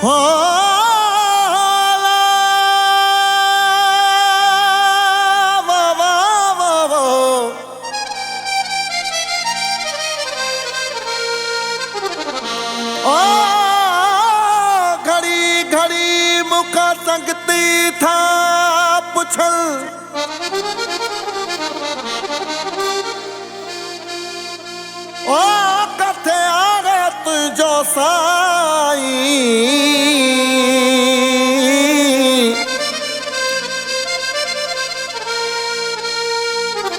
हो घड़ी घड़ी मुखा संगती था पुछल ओ कथे आगे तुझो साई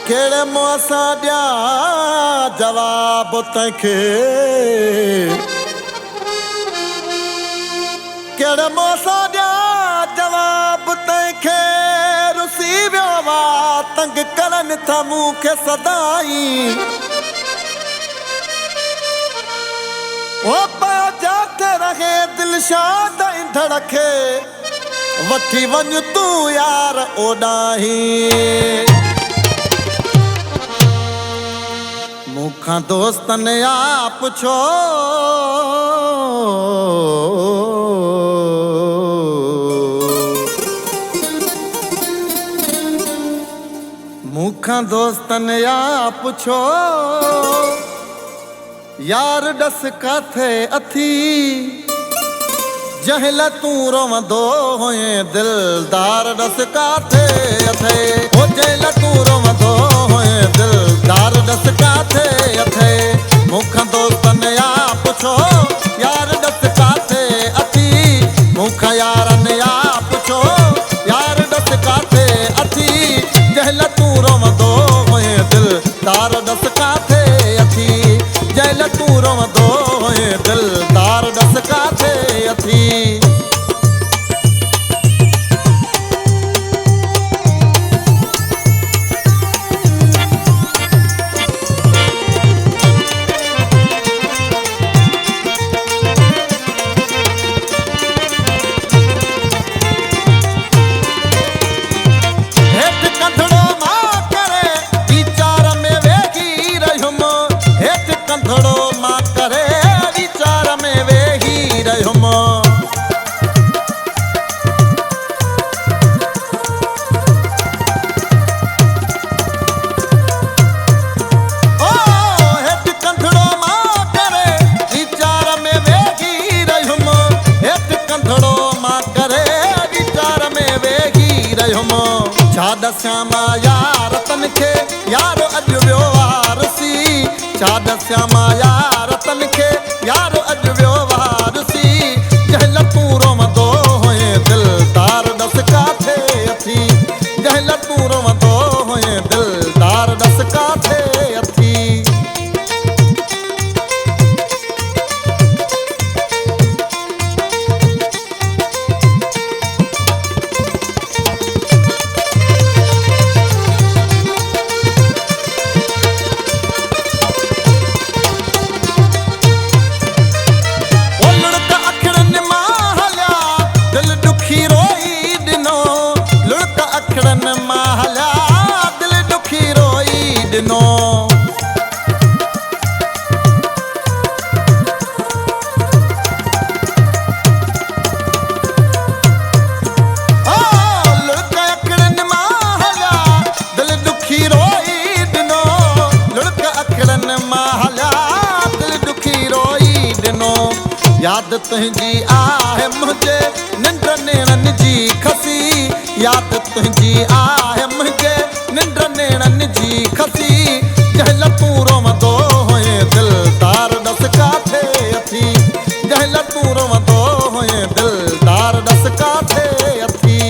केड़े मुंह सां ॾिया जवाब तंखे केड़े मुंह सां ॾिया जवाब तंखे रुसी वियो वा तंग करनि था मूंखे सदाई ओ पियो जाते रहे दिल शाद इंधड़ खे वठी वञ तूं यार ओॾाहीं मूंखां दोस्तन या पुछो मूंखां दोस्तन या पुछो यार डस काथे अथी जहल तू रोवंदो होए दिलदार डस काथे अथे ओ जहल तू रोवंदो होए दिलदार डस काथे अथे मूंखां दोस्तन या पुछो यार डस काथे अथी मूंखां यारन या पुछो यार डस काथे अथी जहल तू रोवंदो होए दिलदार डस काथे अथी जहल तू रोवंदो होए दिलदार डस काथे अथी छा श्यामा यार तनखे यारो अॼु वियो वारसी छा श्यामा यार तनखे यारो अॼु वियो वारसी जहल तू रोवंदो होए दिलदार डस काथे अथी जहल तू रोवंदो होए दिलदार डस काथे अथी याद तुझी आहे मुझे निंड नेणन जी खसी याद तुझी आहे मुझे निंड नेणन जी खसी जहल तू रोवंदो होए दिलदार डस काथे अथी जहल तू रोवंदो होए दिलदार डस काथे अथी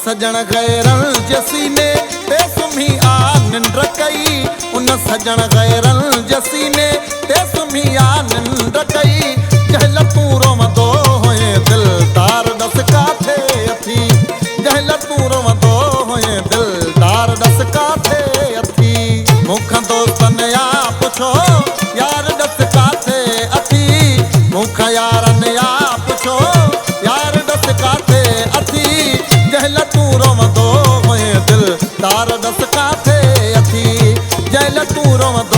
सजण गैरन जे सीने ते सुम्ही आ निंड कई। उन सजण गैरन जे सीने ते सुम्ही आ निंड कई। जहल तूं रोवंदो हुए दिलदार दस काथे अथी। जहल तूं रोवंदो हुए दिलदार दस काथे अथी। मूंखां दोस्तनि या पुछो यार दस काथे अथी। मूंखां यारनि या पुछो यार दस काथे अथी। जहल तूं रोवंदो हुए दिलदार दस काथे अथी। जहल तूं रोवंदो